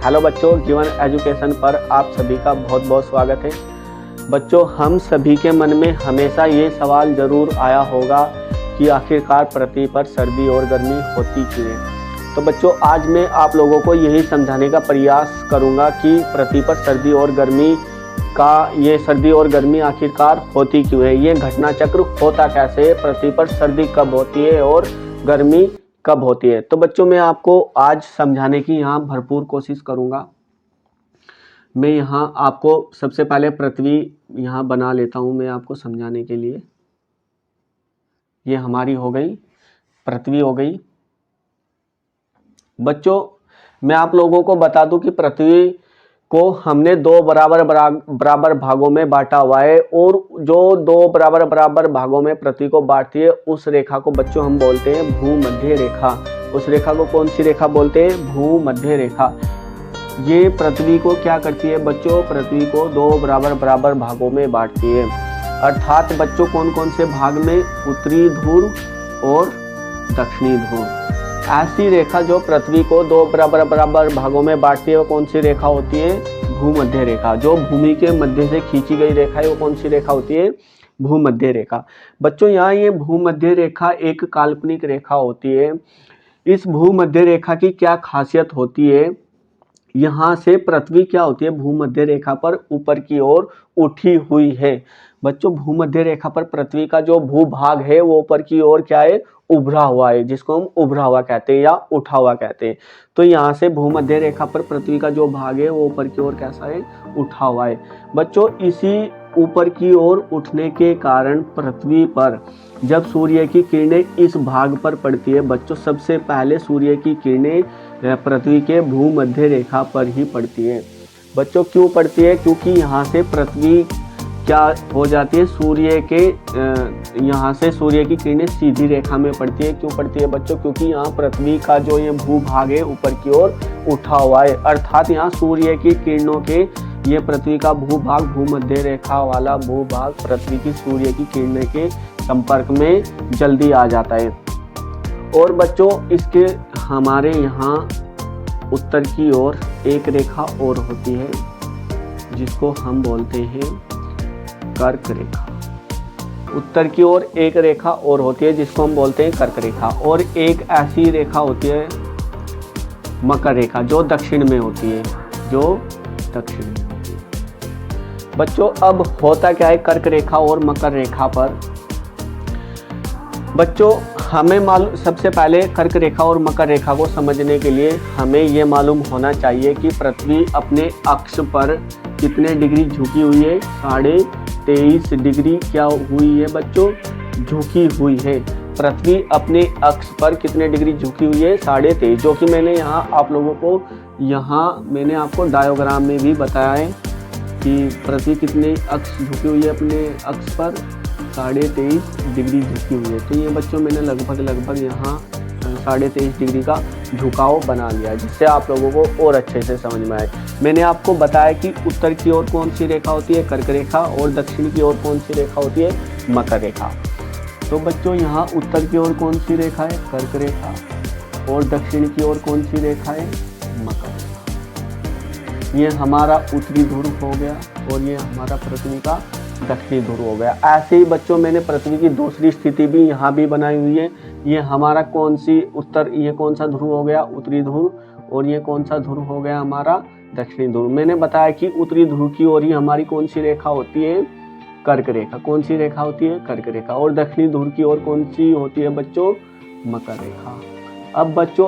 Hello बच्चों, जीवन education पर आप सभी का बहुत बहुत स्वागत है। बच्चों, हम सभी के मन में हमेशा ये सवाल ज़रूर आया होगा कि आखिरकार पृथ्वी पर सर्दी और गर्मी होती क्यों है। तो बच्चों, आज मैं आप लोगों को यही समझाने का प्रयास करूँगा कि पृथ्वी पर सर्दी और गर्मी आखिरकार होती क्यों है, ये घटना चक्र होता कैसे है, पृथ्वी पर सर्दी कब होती है और गर्मी कब होती है। तो बच्चों, मैं आपको आज समझाने की यहाँ भरपूर कोशिश करूँगा। मैं यहाँ आपको सबसे पहले पृथ्वी यहाँ बना लेता हूँ मैं आपको समझाने के लिए। ये हमारी हो गई, पृथ्वी हो गई। बच्चों, मैं आप लोगों को बता दूं कि पृथ्वी को हमने दो बराबर भागों में बांटा हुआ है, और जो दो बराबर भागों में पृथ्वी को बांटती है उस रेखा को बच्चों हम बोलते हैं भूमध्य रेखा। उस रेखा को कौन सी रेखा बोलते हैं? भूमध्य रेखा। ये पृथ्वी को क्या करती है बच्चों? पृथ्वी को दो बराबर भागों में बांटती है। अर्थात बच्चों, कौन कौन से भाग में? उत्तरी ध्रुव और दक्षिणी ध्रुव। ऐसी रेखा जो पृथ्वी को दो बराबर भागों में बांटती है वो कौन सी रेखा होती है? भूमध्य रेखा। जो भूमि के मध्य से खींची गई रेखा है वो कौन सी रेखा होती है? भूमध्य रेखा। बच्चों, यहाँ ये भूमध्य रेखा एक काल्पनिक रेखा होती है। इस भूमध्य रेखा की क्या खासियत होती है? यहाँ से पृथ्वी क्या होती है? भूमध्य रेखा पर ऊपर की ओर उठी हुई है। बच्चों, भूमध्य रेखा पर पृथ्वी का जो भूभाग है वो ऊपर की ओर क्या है? उभरा हुआ है, जिसको हम उभरा हुआ कहते हैं या उठा हुआ कहते हैं। तो यहाँ से भूमध्य रेखा पर पृथ्वी का जो भाग है वो ऊपर की ओर कैसा है? उठा हुआ है। बच्चों, इसी ऊपर की ओर उठने के कारण पृथ्वी पर जब सूर्य की किरणें इस भाग पर पड़ती है बच्चों, सबसे पहले सूर्य की किरणें पृथ्वी के भूमध्य रेखा पर ही पड़ती है। बच्चों, क्यों पड़ती है? क्योंकि यहाँ से पृथ्वी क्या हो जाती है? यहाँ से सूर्य की किरणें सीधी रेखा में पड़ती है। क्यों पड़ती है बच्चों? क्योंकि यहाँ पृथ्वी का जो ये भूभाग है ऊपर की ओर उठा हुआ है। अर्थात यहाँ सूर्य की किरणों के ये पृथ्वी का भूभाग, भूमध्य रेखा वाला भूभाग पृथ्वी की सूर्य की किरणें के संपर्क में जल्दी आ जाता है। और बच्चों, इसके हमारे यहाँ उत्तर की ओर एक रेखा और होती है जिसको हम बोलते हैं कर्क रेखा। उत्तर की ओर एक रेखा और होती है जिसको हम बोलते हैं कर्क रेखा, और एक ऐसी रेखा होती है मकर रेखा जो दक्षिण में होती है, जो दक्षिण में होती है। बच्चों, अब होता क्या है कर्क रेखा और मकर रेखा पर? बच्चों, हमें मालूम, सबसे पहले कर्क रेखा और मकर रेखा को समझने के लिए हमें ये मालूम होना चाहिए कि पृथ्वी अपने अक्ष पर कितने डिग्री झुकी हुई है? 23.5 डिग्री क्या हुई है बच्चों? झुकी हुई है। पृथ्वी अपने अक्ष पर कितने डिग्री झुकी हुई है? 23.5, जो कि मैंने यहाँ आप लोगों को मैंने आपको डायोग्राम में भी बताया है कि पृथ्वी कितने अक्ष झुकी हुई है? अपने अक्ष पर 23.5 डिग्री झुकी हुई है। तो ये बच्चों मैंने लगभग यहाँ 23.5 डिग्री का झुकाव बना लिया है, जिससे आप लोगों को और अच्छे से समझ में आए। मैंने आपको बताया कि उत्तर की ओर कौन सी रेखा होती है? कर्क रेखा, और दक्षिण की ओर कौन सी रेखा होती है? मकर रेखा। तो बच्चों, यहाँ उत्तर की ओर कौन सी रेखा है? कर्क रेखा, और दक्षिण की ओर कौन सी रेखा है? मकर रेखा। ये हमारा उत्तरी ध्रुव हो गया और ये हमारा पृथ्वी का दक्षिणी ध्रुव हो गया। ऐसे ही बच्चों, मैंने पृथ्वी की दूसरी स्थिति भी यहाँ भी बनाई हुई है। ये हमारा कौन सी ये कौन सा ध्रुव हो गया? उत्तरी ध्रुव, और ये कौन सा ध्रुव हो गया? हमारा दक्षिणी ध्रुव। मैंने बताया कि उत्तरी ध्रुव की ओर ही हमारी कौन सी रेखा होती है? कर्क रेखा। कौन सी रेखा होती है? कर्क रेखा। और दक्षिणी ध्रुव की ओर कौन सी होती है बच्चों? मकर रेखा। अब बच्चों,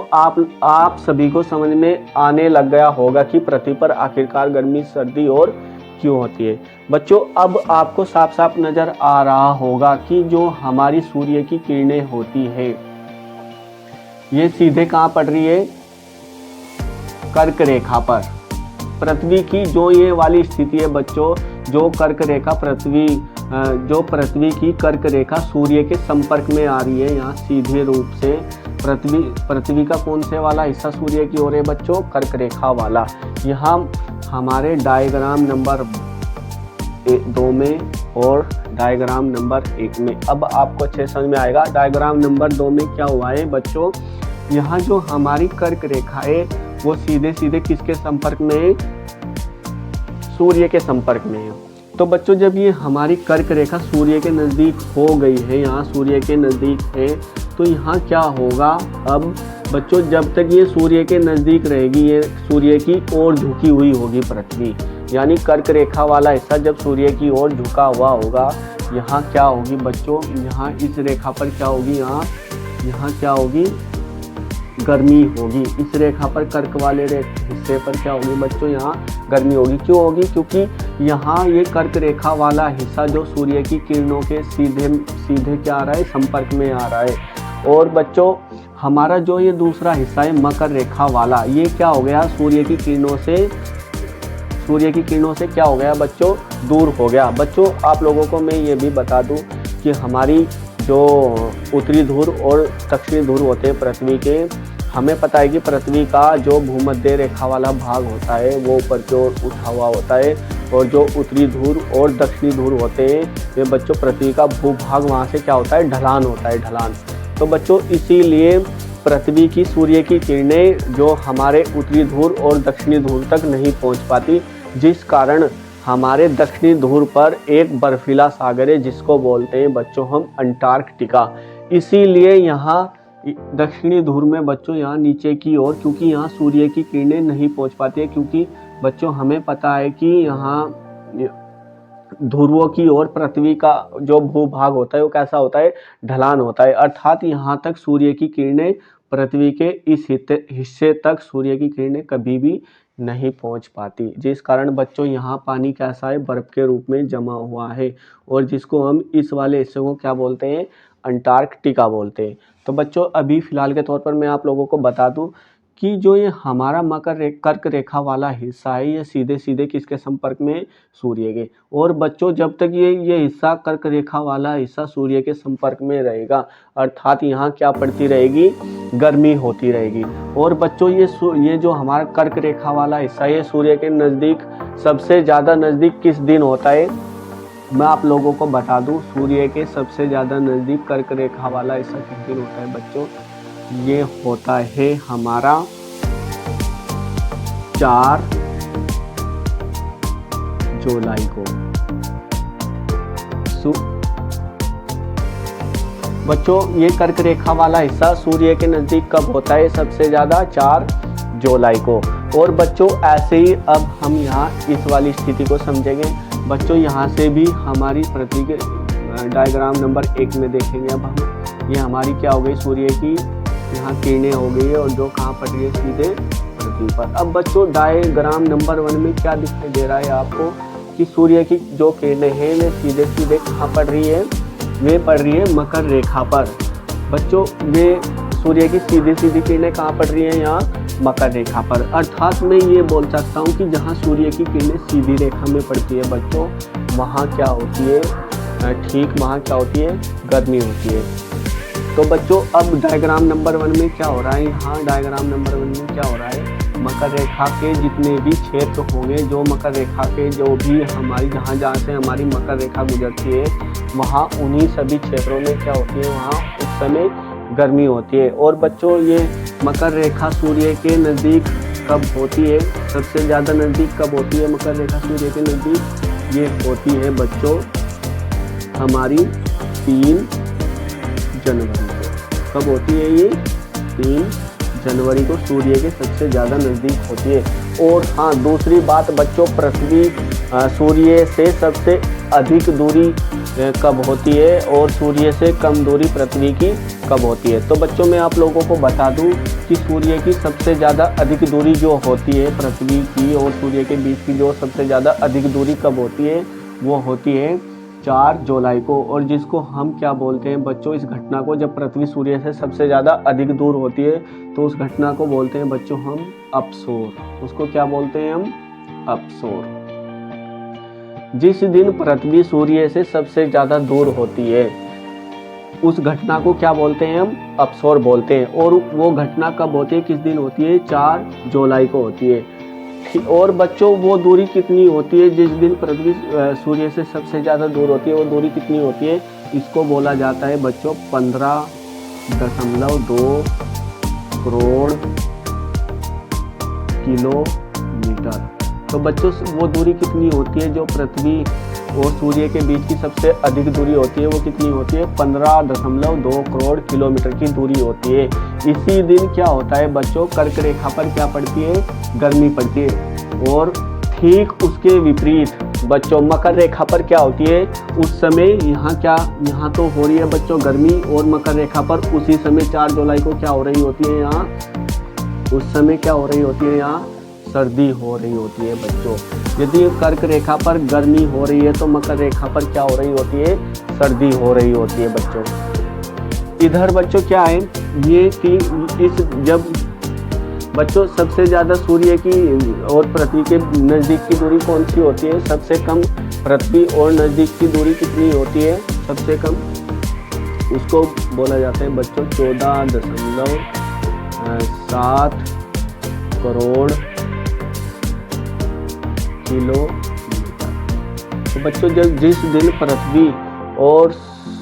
आप सभी को समझ में आने लग गया होगा कि पृथ्वी पर आखिरकार गर्मी, सर्दी और क्यों होती है। बच्चों, अब आपको साफ साफ नजर आ रहा होगा कि जो हमारी सूर्य की किरणें होती है ये सीधे कहाँ पड़ रही है? कर्क रेखा पर। पृथ्वी की जो ये वाली स्थिति है बच्चों, जो कर्क रेखा पृथ्वी की कर्क रेखा सूर्य के संपर्क में आ रही है यहाँ सीधे रूप से। पृथ्वी का कौन से वाला हिस्सा सूर्य की ओर है बच्चों? कर्क रेखा वाला। यहाँ हमारे डायग्राम नंबर 2 में और डायग्राम नंबर 1 में अब आपको अच्छे समझ में आएगा। डायग्राम नंबर 2 में क्या हुआ है बच्चों? यहाँ जो हमारी कर्क रेखा है वो सीधे सीधे किसके संपर्क में है? सूर्य के संपर्क में है। तो बच्चों जब ये हमारी कर्क रेखा सूर्य के नज़दीक हो गई है, यहाँ सूर्य के नज़दीक है, तो यहाँ क्या होगा? अब बच्चों जब तक ये सूर्य के नज़दीक रहेगी, ये सूर्य की ओर झुकी हुई होगी पृथ्वी, यानी कर्क रेखा वाला हिस्सा जब सूर्य की ओर झुका हुआ होगा, यहाँ क्या होगी बच्चों? यहाँ इस रेखा पर क्या होगी? यहाँ क्या होगी? गर्मी होगी। इस रेखा पर कर्क वाले हिस्से पर क्या होगी बच्चों? यहाँ गर्मी होगी। क्यों होगी? क्योंकि यहाँ ये कर्क रेखा वाला हिस्सा जो सूर्य की किरणों के सीधे क्या आ रहा है? संपर्क में आ रहा है। और बच्चों हमारा जो ये दूसरा हिस्सा है मकर रेखा वाला, ये क्या हो गया? सूर्य की किरणों से क्या हो गया बच्चों? दूर हो गया। बच्चों आप लोगों को मैं ये भी बता दूं कि हमारी जो उत्तरी ध्रुव और दक्षिणी ध्रुव होते हैं पृथ्वी के, हमें पता है कि पृथ्वी का जो भूमध्य रेखा वाला भाग होता है वो ऊपर की ओर उठा हुआ होता है, और जो उत्तरी ध्रुव और दक्षिणी ध्रुव होते हैं वे बच्चों पृथ्वी का भूभाग, वहाँ से क्या होता है? ढलान होता है, ढलान। तो बच्चों इसीलिए पृथ्वी की सूर्य की किरणें जो हमारे उत्तरी ध्रुव और दक्षिणी ध्रुव तक नहीं पहुँच पाती, जिस कारण हमारे दक्षिणी ध्रुव पर एक बर्फीला सागर है जिसको बोलते हैं बच्चों हम अंटार्कटिका। इसीलिए यहाँ दक्षिणी ध्रुव में बच्चों यहाँ नीचे की ओर, क्योंकि यहाँ सूर्य की किरणें नहीं पहुँच पाती है, क्योंकि बच्चों हमें पता है कि यहाँ ध्रुवों की ओर पृथ्वी का जो भूभाग होता है वो कैसा होता है? ढलान होता है। अर्थात यहाँ तक सूर्य की किरणें, पृथ्वी के इस हिस्से तक सूर्य की किरणें कभी भी नहीं पहुंच पाती, जिस कारण बच्चों यहाँ पानी कैसा है? बर्फ के रूप में जमा हुआ है, और जिसको हम इस वाले हिस्से को क्या बोलते हैं? अंटार्कटिका बोलते हैं। तो बच्चों अभी फिलहाल के तौर पर मैं आप लोगों को बता दूं कि जो ये हमारा कर्क रेखा वाला हिस्सा है, ये सीधे सीधे किसके संपर्क में? सूर्य के। और बच्चों जब तक ये हिस्सा कर्क रेखा वाला हिस्सा सूर्य के संपर्क में रहेगा, अर्थात यहाँ क्या पड़ती रहेगी? गर्मी होती रहेगी। और बच्चों ये जो हमारा कर्क रेखा वाला हिस्सा है, ये सूर्य के नज़दीक सबसे ज़्यादा नज़दीक किस दिन होता है? मैं आप लोगों को बता दूं, सूर्य के सबसे ज़्यादा नज़दीक कर्क रेखा वाला हिस्सा किस दिन होता है बच्चों? ये होता है हमारा 4 जुलाई को। बच्चों ये कर्क रेखा वाला हिस्सा सूर्य के नज़दीक कब होता है? सबसे ज़्यादा 4 जुलाई को। और बच्चों ऐसे ही अब हम यहाँ इस वाली स्थिति को समझेंगे। बच्चों यहाँ से भी हमारी पृथ्वी के डायग्राम नंबर 1 में देखेंगे। अब हम ये हमारी क्या हो गई? सूर्य की यहाँ किरणें हो गई है, और जो कहाँ पड़ रही है? सीधे पृथ्वी पर। अब बच्चों डायग्राम नंबर 1 में क्या दिखाई दे रहा है आपको? कि सूर्य की जो किरणें हैं वे सीधे सीधे कहाँ पड़ रही है? वे पड़ रही है मकर रेखा पर। बच्चों वे सूर्य की सीधी सीधी किरणें कहाँ पड़ रही है? यहाँ मकर रेखा पर। अर्थात मैं ये बोल सकता हूँ कि जहाँ सूर्य की किरणें सीधी रेखा में पड़ती है बच्चों, वहाँ क्या होती है? ठीक वहाँ क्या होती है? गर्मी होती है। तो बच्चों अब डायग्राम नंबर 1 में क्या हो रहा है? यहाँ डायग्राम नंबर 1 में क्या हो रहा है? मकर रेखा के जितने भी क्षेत्र होंगे, जो मकर रेखा के जो भी हमारी जहाँ से हमारी मकर रेखा गुजरती है, वहाँ उन्हीं सभी क्षेत्रों में क्या होती है? वहाँ उस समय गर्मी होती है। और बच्चों ये मकर रेखा सूर्य के नज़दीक कब होती है? सबसे ज़्यादा नज़दीक कब होती है मकर रेखा सूर्य के नज़दीक? ये होती है बच्चों हमारी 3 जनवरी को। कब होती है ये? 3 जनवरी को सूर्य के सबसे ज़्यादा नज़दीक होती है। और हाँ दूसरी बात बच्चों, पृथ्वी सूर्य से सबसे अधिक दूरी कब होती है और सूर्य से कम दूरी पृथ्वी की कब होती है? तो बच्चों मैं आप लोगों को बता दूं कि सूर्य की सबसे ज़्यादा अधिक दूरी जो होती है पृथ्वी की और सूर्य के बीच की जो सबसे ज़्यादा अधिक दूरी कब होती है? वो होती है 4 जुलाई को। और जिसको हम क्या बोलते हैं बच्चों? इस घटना को, जब पृथ्वी सूर्य से सबसे ज़्यादा अधिक दूर होती है तो उस घटना को बोलते हैं बच्चों हम अपसोर। उसको क्या बोलते हैं हम? अपसोर। जिस दिन पृथ्वी सूर्य से सबसे ज़्यादा दूर होती है उस घटना को क्या बोलते हैं? हम अपसोर बोलते हैं। और वो घटना कब होती है? किस दिन होती है? 4 जुलाई को होती है। और बच्चों वो दूरी कितनी होती है जिस दिन पृथ्वी सूर्य से सबसे ज़्यादा दूर होती है? वो दूरी कितनी होती है? इसको बोला जाता है बच्चों 15.2 करोड़ किलोमीटर। तो बच्चों वो दूरी कितनी होती है जो पृथ्वी और सूर्य के बीच की सबसे अधिक दूरी होती है, वो कितनी होती है? 15.2 करोड़ किलोमीटर की दूरी होती है। इसी दिन क्या होता है बच्चों, कर्क रेखा पर क्या पड़ती है? गर्मी पड़ती है। और ठीक उसके विपरीत बच्चों मकर रेखा पर क्या होती है? उस समय यहाँ तो हो रही है बच्चों गर्मी, और मकर रेखा पर उसी समय 4 जुलाई को क्या हो रही होती है? यहाँ उस समय क्या हो रही होती है? यहाँ सर्दी हो रही होती है बच्चों। यदि कर्क रेखा पर गर्मी हो रही है तो मकर रेखा पर क्या हो रही होती है? सर्दी हो रही होती है बच्चों। इधर बच्चों क्या है, ये कि जब बच्चों सबसे ज़्यादा सूर्य की और पृथ्वी के नज़दीक की दूरी कौन सी होती है? सबसे कम पृथ्वी और नज़दीक की दूरी कितनी होती है? सबसे कम, उसको बोला जाता है बच्चों 14.7 करोड़ किलोमीटर। तो बच्चों जिस दिन पृथ्वी और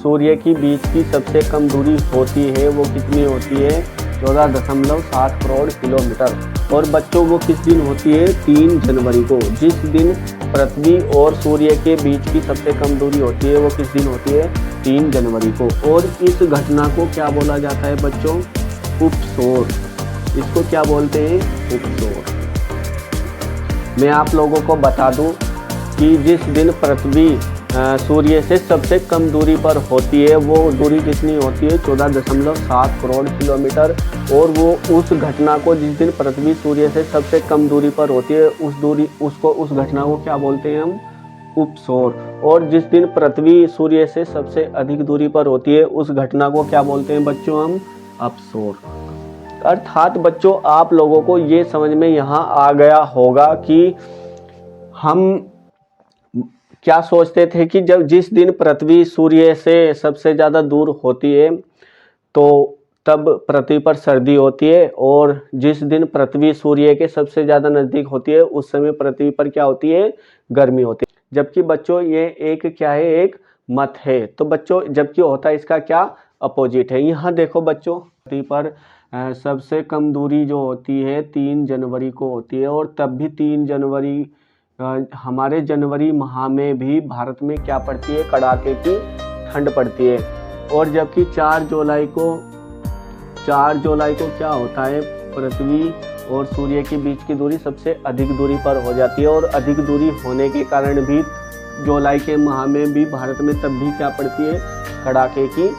सूर्य के बीच की सबसे कम दूरी होती है वो कितनी होती है? 14.7 करोड़ किलोमीटर। और बच्चों वो किस दिन होती है? 3 जनवरी को। जिस दिन पृथ्वी और सूर्य के बीच की सबसे कम दूरी होती है वो किस दिन होती है? 3 जनवरी को। और इस घटना को क्या बोला जाता है बच्चों? उपसौर। इसको क्या बोलते हैं? उपसौर। मैं आप लोगों को बता दूं कि जिस दिन पृथ्वी सूर्य से सबसे कम दूरी पर होती है वो दूरी कितनी होती है? 14.7 करोड़ किलोमीटर। और वो उस घटना को, जिस दिन पृथ्वी सूर्य से सबसे कम दूरी पर होती है उस घटना को क्या बोलते हैं हम? उपसौर। और जिस दिन पृथ्वी सूर्य से सबसे अधिक दूरी पर होती है उस घटना को क्या बोलते हैं बच्चों? हम अपसौर। अर्थात बच्चों आप लोगों को ये समझ में यहाँ आ गया होगा कि हम क्या सोचते थे कि जिस दिन पृथ्वी सूर्य से सबसे ज़्यादा दूर होती है तो तब पृथ्वी पर सर्दी होती है, और जिस दिन पृथ्वी सूर्य के सबसे ज़्यादा नज़दीक होती है उस समय पृथ्वी पर क्या होती है? गर्मी होती है। जबकि बच्चों ये एक क्या है? एक मत है। तो बच्चों जबकि होता है इसका क्या? अपोजिट है। यहाँ देखो बच्चों, पृथ्वी पर सबसे कम दूरी जो होती है 3 जनवरी को होती है, और तब भी 3 जनवरी हमारे जनवरी माह में भी भारत में क्या पड़ती है? कड़ाके की ठंड पड़ती है। और जबकि 4 जुलाई को क्या होता है? पृथ्वी और सूर्य के बीच की दूरी सबसे अधिक दूरी पर हो जाती है, और अधिक दूरी होने के कारण भी जुलाई के माह में भी भारत में तब भी क्या पड़ती है? कड़ाके की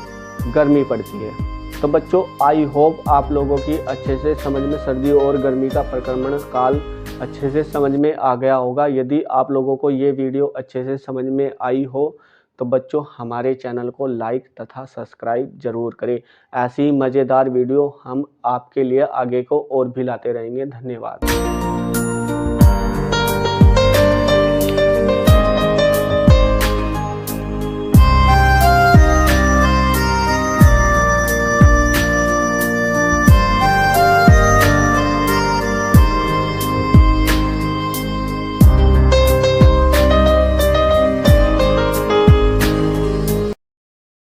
गर्मी पड़ती है। तो बच्चों आई होप आप लोगों की अच्छे से समझ में सर्दी और गर्मी का प्रक्रमण काल अच्छे से समझ में आ गया होगा। यदि आप लोगों को ये वीडियो अच्छे से समझ में आई हो तो बच्चों हमारे चैनल को लाइक तथा सब्सक्राइब जरूर करें। ऐसी मज़ेदार वीडियो हम आपके लिए आगे को और भी लाते रहेंगे। धन्यवाद।